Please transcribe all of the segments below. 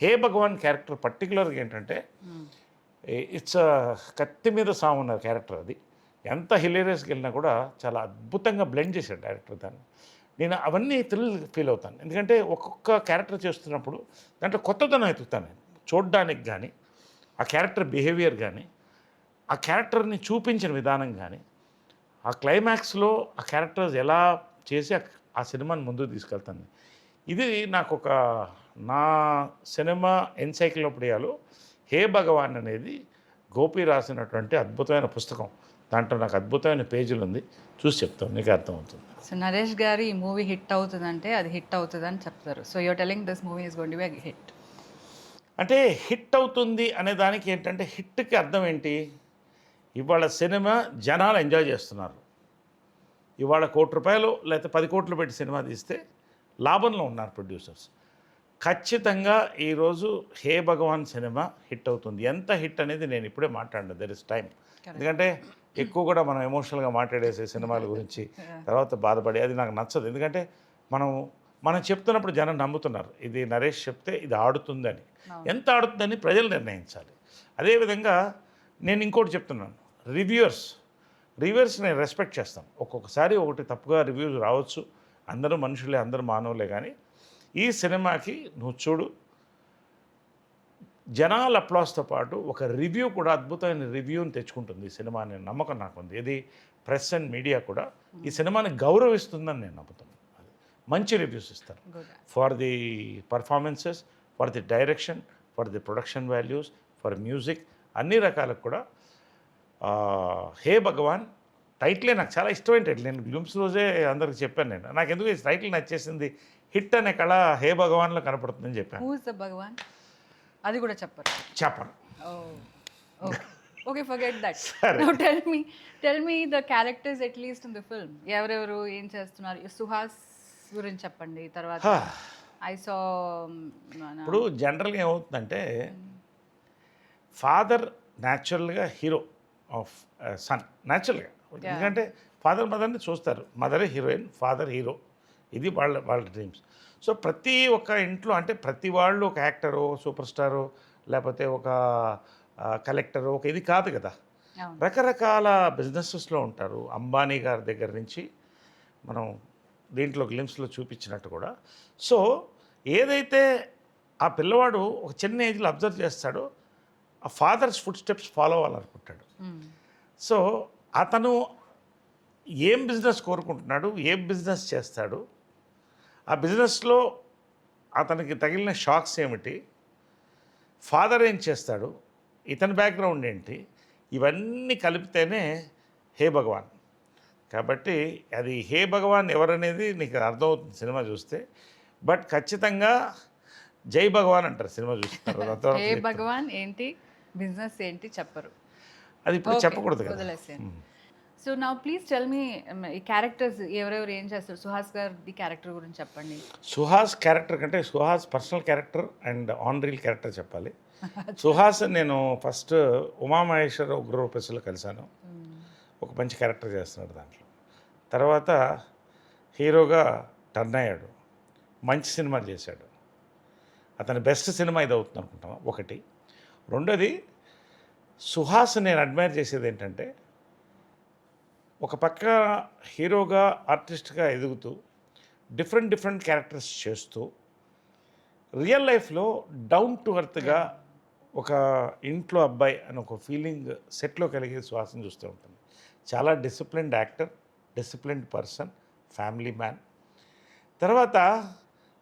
హే భగవాన్ character పర్టికులర్గా ఏంటంటే it's కత్తి మీద సామున్న క్యారెక్టర్ అది. ఎంత హిలేరియస్కి వెళ్ళినా కూడా చాలా అద్భుతంగా బ్లెండ్ చేశాడు డైరెక్టర్ దాన్ని. నేను అవన్నీ థ్రిల్ ఫీల్ అవుతాను. ఎందుకంటే ఒక్కొక్క క్యారెక్టర్ చేస్తున్నప్పుడు దాంట్లో కొత్తదనం ఎతుకుతాను నేను. చూడ్డానికి కానీ, ఆ క్యారెక్టర్ బిహేవియర్ కానీ, ఆ క్యారెక్టర్ని చూపించిన విధానం కానీ, ఆ క్లైమాక్స్లో ఆ క్యారెక్టర్స్ ఎలా చేసి ఆ సినిమాని ముందుకు తీసుకెళ్తాను. ఇది నాకొక నా సినిమా ఎన్సైక్లోపీడియాలో హే భగవాన్ అనేది గోపి రాసినటువంటి అద్భుతమైన పుస్తకం. దాంట్లో నాకు అద్భుతమైన పేజీలు ఉంది. చూసి చెప్తాను, నీకు అర్థమవుతుంది. సో నరేష్ గారు ఈ మూవీ హిట్ అవుతుందంటే అది హిట్ అవుతుందని చెప్తారు. So you're telling this movie is going to be a hit. అంటే హిట్ అవుతుంది అనే దానికి ఏంటంటే హిట్కి అర్థం ఏంటి? ఇవాళ సినిమా జనాలు ఎంజాయ్ చేస్తున్నారు. ఇవాళ ₹1,00,00,000 లేకపోతే 10 కోట్లు పెట్టి సినిమా తీస్తే లాభంలో ఉన్నారు ప్రొడ్యూసర్స్. ఖచ్చితంగా ఈరోజు హే భగవాన్ సినిమా హిట్ అవుతుంది. ఎంత హిట్ అనేది నేను ఇప్పుడే మాట్లాడను, దెర్ ఇస్ టైం. ఎందుకంటే ఎక్కువ కూడా మనం ఎమోషనల్గా మాట్లాడేసే సినిమాల గురించి తర్వాత బాధపడి అది నాకు నచ్చదు. ఎందుకంటే మనం చెప్తున్నప్పుడు జనం నమ్ముతున్నారు, ఇది నరేష్ చెప్తే ఇది ఆడుతుందని. ఎంత ఆడుతుందని ప్రజలు నిర్ణయించాలి. అదేవిధంగా నేను ఇంకోటి చెప్తున్నాను, రివ్యూవర్స్ నేను రెస్పెక్ట్ చేస్తాను. ఒక్కొక్కసారి ఒకటి తప్పుగా రివ్యూస్ రావచ్చు, అందరూ మనుషులే, అందరూ మానవులే. కానీ ఈ సినిమాకి నువ్వు చూడు, జనాల అప్లాస్తో పాటు ఒక రివ్యూ కూడా అద్భుతమైన రివ్యూని తెచ్చుకుంటుంది ఈ సినిమా అనే నమ్మకం నాకుంది. ఇది ప్రెస్ అండ్ మీడియా కూడా ఈ సినిమాని గౌరవిస్తుందని నేను నమ్ముతాను. మంచి రివ్యూస్ ఇస్తారు for the performances, for the direction, for the production values, for music, అన్ని రకాలకు కూడా. హే భగవాన్ టైటిలే నాకు చాలా ఇష్టమైన టైటిల్. నేను గ్లిమ్స్ రోజే అందరికి చెప్పాను. నాకు ఎందుకు ఈ టైటిల్ నచ్చేసింది, హిట్ అనే కళ హే భగవాన్లో కనపడుతుందని చెప్పాను. హూ ఇస్ ద భగవాన్ అది కూడా చెప్పను. Okay, forget that. Now tell me the characters at least in the film. ఎవరెవరు ఏం చేస్తున్నారు? సుహాస్ గురించి చెప్పండి. తర్వాత ఐ సా ఇప్పుడు జనరల్గా ఏమవుతుందంటే ఫాదర్ న్యాచురల్గా హీరో ఆఫ్ సన్, న్యాచురల్గా. ఎందుకంటే ఫాదర్ మదర్ని చూస్తారు, మదరే హీరోయిన్, ఫాదర్ హీరో. ఇది వాళ్ళ డ్రీమ్స్. సో ప్రతి ఒక్క ఇంట్లో అంటే ప్రతి వాళ్ళు ఒక యాక్టరో, సూపర్ స్టారో, లేకపోతే ఒక కలెక్టరో, ఒక ఇది కాదు కదా. రకరకాల బిజినెసెస్లో ఉంటారు. అంబానీ గారి దగ్గర నుంచి మనం దీంట్లో గ్లిమ్స్లో చూపించినట్టు కూడా. సో ఏదైతే ఆ పిల్లవాడు ఒక చిన్న ఏజ్లో అబ్జర్వ్ చేస్తాడో ఆ ఫాదర్స్ ఫుడ్ స్టెప్స్ ఫాలో అవ్వాలనుకుంటాడు. సో అతను ఏం బిజినెస్ కోరుకుంటున్నాడు, ఏం బిజినెస్ చేస్తాడు, ఆ బిజినెస్లో అతనికి తగిలిన షాక్స్ ఏమిటి, ఫాదర్ ఏం చేస్తాడు, ఇతని బ్యాక్గ్రౌండ్ ఏంటి, ఇవన్నీ కలిపితేనే హే భగవాన్. కాబట్టి అది హే భగవాన్ ఎవరనేది నీకు అర్థమవుతుంది సినిమా చూస్తే. బట్ ఖచ్చితంగా జై భగవాన్ అంటారు సినిమా చూస్తారు. హే భగవాన్ ఏంటి, బిజినెస్ ఏంటి చెప్పరు, అది ఇప్పుడు చెప్పకూడదు కదా. సో నా ప్లీజ్ టెల్ మీ ఈ క్యారెక్టర్స్ ఎవరెవరు ఏం చేస్తారు. సుహాస్ గారి క్యారెక్టర్ గురించి చెప్పండి. సుహాస్ క్యారెక్టర్ కంటే Suhas personal character and on reel character చెప్పాలి. సుహాస్ నేను ఫస్ట్ ఉమామహేశ్వర ఉగ్రరూపేశ్లో కలిశాను. ఒక మంచి క్యారెక్టర్ చేస్తున్నాడు దాంట్లో. తర్వాత హీరోగా టర్న్ అయ్యాడు, మంచి సినిమాలు చేశాడు. అతని బెస్ట్ సినిమా ఇది అవుతుంది అనుకుంటాను ఒకటి. రెండోది సుహాస్ నేను అడ్మైర్ చేసేది ఏంటంటే ఒక పక్క హీరోగా ఆర్టిస్ట్గా ఎదుగుతూ డిఫరెంట్ క్యారెక్టర్స్ చేస్తూ రియల్ లైఫ్లో డౌన్ టు ఎర్త్గా ఒక ఇంట్లో అబ్బాయి అని ఒక ఫీలింగ్ సెట్లో కలిగే సుహాస్ని చూస్తూ ఉంటుంది. చాలా disciplined actor, disciplined person, family man. తర్వాత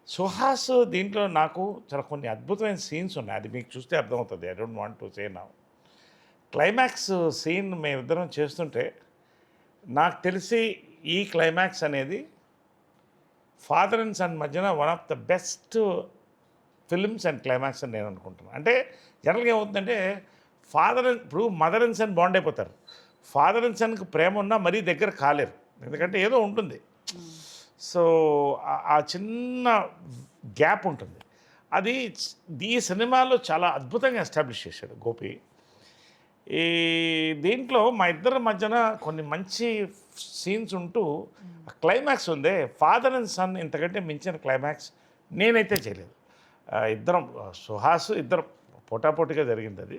సుహాస్ దీంట్లో నాకు చాలా కొన్ని అద్భుతమైన సీన్స్ ఉన్నాయి, అది మీకు చూస్తే అర్థమవుతుంది. I don't want to say now. Climax scene మేమిద్దరం చేస్తుంటే నాకు తెలిసి ఈ క్లైమాక్స్ అనేది ఫాదర్ అండ్ సన్ మధ్యన one of the best films and climax అని నేను అనుకుంటున్నాను. అంటే జనరల్గా ఏమవుతుందంటే ఇప్పుడు మదర్ అండ్ సన్ బాండ్ అయిపోతారు. ఫాదర్ అండ్ సన్కి ప్రేమ ఉన్నా మరీ దగ్గర కాలేరు, ఎందుకంటే ఏదో ఉంటుంది. సో ఆ చిన్న గ్యాప్ ఉంటుంది. అది ఈ సినిమాలో చాలా అద్భుతంగా ఎస్టాబ్లిష్ చేశాడు గోపి. ఈ దీంట్లో మా ఇద్దరి మధ్యన కొన్ని మంచి సీన్స్ ఉంటూ క్లైమాక్స్ ఉందే, ఫాదర్ అండ్ సన్ ఇంతకంటే మించిన క్లైమాక్స్ నేనైతే చేయలేదు. ఇద్దరం సుహాస్ ఇద్దరం పోటాపోటీగా జరిగింది అది.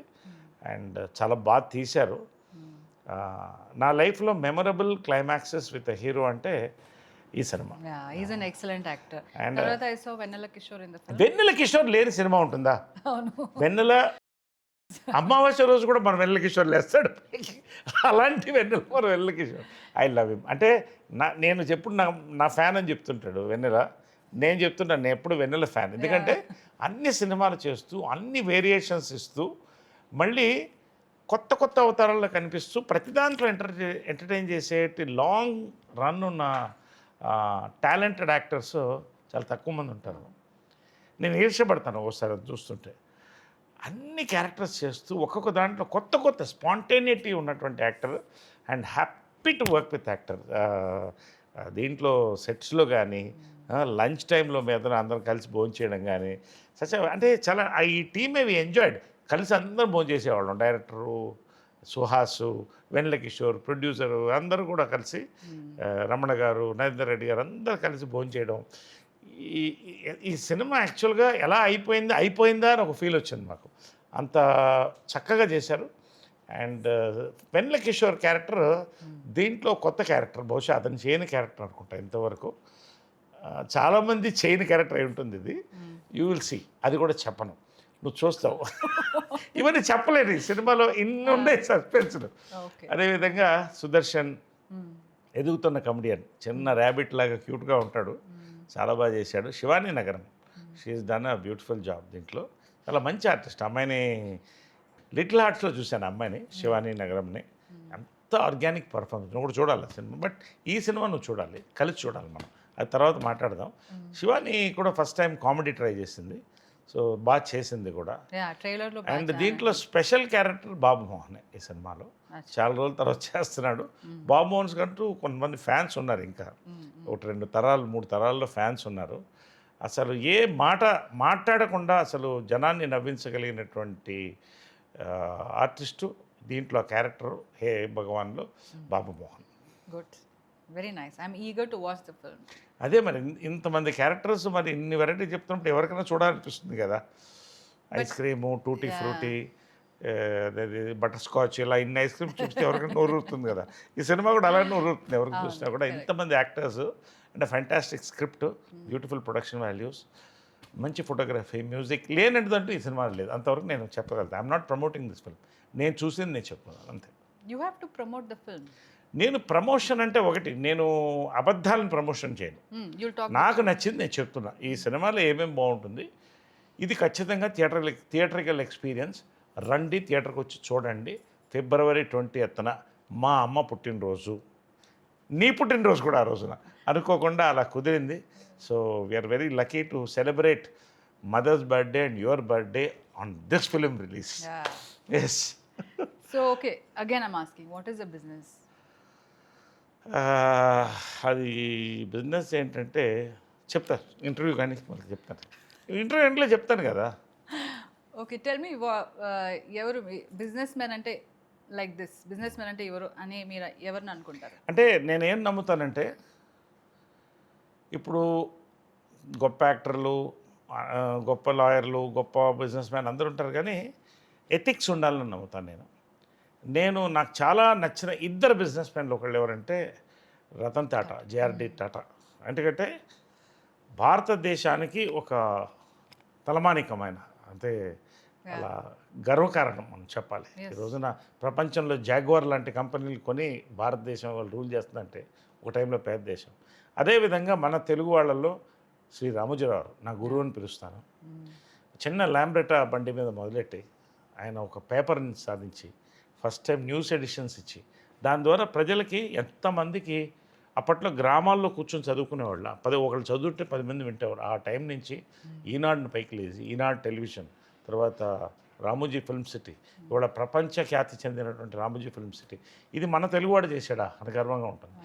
అండ్ చాలా బాగా తీశారు. నా లైఫ్లో మెమరబుల్ క్లైమాక్సెస్ విత్ హీరో అంటే ఈ సినిమా. Is an excellent actor. And, తర్వాత I saw Vennela Kishore in the film. Vennela Kishore లేని సినిమా ఉంటుందా? అవును. వెన్నెల అమావాస్య రోజు కూడా మన వెన్నెల కిషోర్ లేస్తాడు. అలాంటి వెన్నెల మన Vennela Kishore. I love him. అంటే నేను చెప్పుడు నా ఫ్యాన్ అని చెప్తుంటాడు వెన్నెల. నేను చెప్తుంటాను నేను ఎప్పుడు వెన్నెల ఫ్యాన్. ఎందుకంటే అన్ని సినిమాలు చేస్తూ అన్ని వేరియేషన్స్ ఇస్తూ మళ్ళీ కొత్త కొత్త అవతారాల్లో కనిపిస్తూ ప్రతి దాంట్లో ఎంటర్టైన్ చేసేటి లాంగ్ రన్ ఉన్న టాలెంటెడ్ యాక్టర్స్ చాలా తక్కువ మంది ఉంటారు. నేను ఈర్ష్యపడతాను ఒకసారి అది చూస్తుంటే. అన్ని క్యారెక్టర్స్ చేస్తూ ఒక్కొక్క దాంట్లో కొత్త కొత్త స్పాంటేనిటీ ఉన్నటువంటి actor and happy to work with actor. దీంట్లో సెట్స్లో కానీ లంచ్ టైంలో మీద అందరం కలిసి భోంచేయడం కానీ అంటే చాలా ఈ టీమ్ వి ఎంజాయ్డ్. కలిసి అందరం భోంచేసేవాళ్ళం. డైరెక్టరు సుహాసు, వెన్నెల కిషోర్, ప్రొడ్యూసరు అందరూ కూడా కలిసి రమణ గారు, నరేందర్ రెడ్డి గారు అందరూ కలిసి భోంచేయడం. ఈ సినిమా యాక్చువల్గా ఎలా అయిపోయిందా అని ఒక ఫీల్ వచ్చింది మాకు. అంత చక్కగా చేశారు. అండ్ వెన్నెల కిషోర్ క్యారెక్టర్ దీంట్లో కొత్త క్యారెక్టర్. బహుశా అతను చేయని క్యారెక్టర్ అనుకుంటా ఇంతవరకు. చాలామంది చేయని క్యారెక్టర్ అయి ఉంటుంది ఇది. You will see. అది కూడా చెప్పను, నువ్వు చూస్తావు. ఇవన్నీ చెప్పలేదు ఈ సినిమాలో, ఇన్ని ఉన్నాయి సస్పెన్స్లు. అదేవిధంగా సుదర్శన్ ఎదుగుతున్న కమెడియన్, చిన్న ర్యాబిట్ లాగా క్యూట్గా ఉంటాడు, చాలా బాగా చేశాడు. శివానీ నగరం, she's done a beautiful job దీంట్లో. చాలా మంచి ఆర్టిస్ట్. అమ్మాయిని లిటిల్ హార్ట్స్లో చూశాను, అమ్మాయిని శివానీ నగరంని. అంత ఆర్గానిక్ పర్ఫార్మెన్స్. నువ్వు కూడా చూడాలి సినిమా. బట్ ఈ సినిమా నువ్వు చూడాలి, కలిసి చూడాలి మనం. అది తర్వాత మాట్లాడదాం. శివానీ కూడా ఫస్ట్ టైం కామెడీ ట్రై చేసింది, సో బాగా చేసింది కూడా. అండ్ దీంట్లో స్పెషల్ క్యారెక్టర్ బాబు మోహన్ ఈ సినిమాలో. చాలా రోజుల తర్వాత చేస్తున్నాడు. బాబు మోహన్స్ కంటూ కొంతమంది ఫ్యాన్స్ ఉన్నారు, ఇంకా ఒకటి 2 తరాలు 3 తరాల్లో ఫ్యాన్స్ ఉన్నారు. అసలు ఏ మాట మాట్లాడకుండా అసలు జనాన్ని నవ్వించగలిగినటువంటి ఆర్టిస్టు దీంట్లో క్యారెక్టర్ హే భగవాన్లో Babu Mohan. Good, very nice. I'm eager to watch the film. అదే మరి ఇంతమంది క్యారెక్టర్స్, మరి ఇన్ని వెరైటీ చెప్తున్నప్పుడు ఎవరికైనా చూడాలనిపిస్తుంది కదా. Ice cream, tutti frutti, butterscotch, ఇలా ఇన్ని ఐస్ క్రీమ్స్ చూస్తే ఎవరికైనా నోరుతుంది కదా. ఈ సినిమా కూడా అలాగే నోరుతుంది ఎవరికి చూసినా కూడా. ఇంతమంది యాక్టర్స్ అంటే fantastic script, beautiful production values, మంచి ఫోటోగ్రఫీ, మ్యూజిక్ లేనిదంటూ ఈ సినిమా లేదు. అంతవరకు నేను చెప్పగలుగుతాను. I'm not promoting this film. నేను చూసింది నేను చెప్తున్నాను అంతే. You have to promote the film. నేను ప్రమోషన్ అంటే ఒకటి, నేను అబద్ధాలను ప్రమోషన్ చేయను. నాకు నచ్చింది నేను చెప్తున్నా. ఈ సినిమాలో ఏమేమి బాగుంటుంది, ఇది ఖచ్చితంగా థియేటరికల్ ఎక్స్పీరియన్స్. రండి, థియేటర్కి వచ్చి చూడండి. February 20th మా అమ్మ పుట్టినరోజు, నీ పుట్టినరోజు కూడా ఆ రోజున అనుకోకుండా అలా కుదిరింది. So we're very lucky to celebrate mother's birthday and your birthday on this film release. Yes. So okay, again I'm asking, what is the business? అది బిజినెస్ ఏంటంటే చెప్తాను ఇంటర్వ్యూ, కానీ మనకి చెప్తాను ఇంటర్వ్యూ ఎంట్లో చెప్తాను కదా. ఓకే, టెల్ మీ, ఎవరు business man అంటే, లైక్ దిస్ బిజినెస్ మ్యాన్ అంటే ఎవరు అని మీరు ఎవరిని అనుకుంటారు? అంటే నేనేం నమ్ముతానంటే, ఇప్పుడు గొప్ప యాక్టర్లు, గొప్ప లాయర్లు, గొప్ప బిజినెస్ మ్యాన్ అందరూ ఉంటారు, కానీ ఎథిక్స్ ఉండాలని నమ్ముతాను నేను. నాకు చాలా నచ్చిన 2 బిజినెస్ మ్యాన్లు ఒకళ్ళు ఎవరంటే రతన్ టాటా, జేఆర్డి టాటా. ఎందుకంటే భారతదేశానికి ఒక తలమానికమైన, అంటే అలా గర్వకారణం మనం చెప్పాలి. ఈ రోజున ప్రపంచంలో జాగ్వార్ లాంటి కంపెనీలు కొని భారతదేశం వాళ్ళు రూల్ చేస్తుందంటే ఒక టైంలో పేద దేశం. అదేవిధంగా మన తెలుగు వాళ్ళల్లో శ్రీ రామోజీరావు నా గురువు అని పిలుస్తాను. చిన్న ల్యాంబ్రెటా బండి మీద మొదలెట్టి ఆయన ఒక పేపర్ని సాధించి ఫస్ట్ టైం న్యూస్ ఎడిషన్స్ ఇచ్చి, దాని ద్వారా ప్రజలకి ఎంతమందికి అప్పట్లో గ్రామాల్లో కూర్చొని చదువుకునేవాళ్ళ, ఒకళ్ళు చదువుంటే 10 మంది వింటేవారు. ఆ టైం నుంచి ఈనాడుని పైకి లేచి, ఈనాడు టెలివిజన్, తర్వాత రామోజీ ఫిల్మ్ సిటీ, ఇవాళ ప్రపంచ ఖ్యాతి చెందినటువంటి రామోజీ ఫిల్మ్ సిటీ, ఇది మన తెలుగువాడు చేశాడా అని గర్వంగా ఉంటుంది.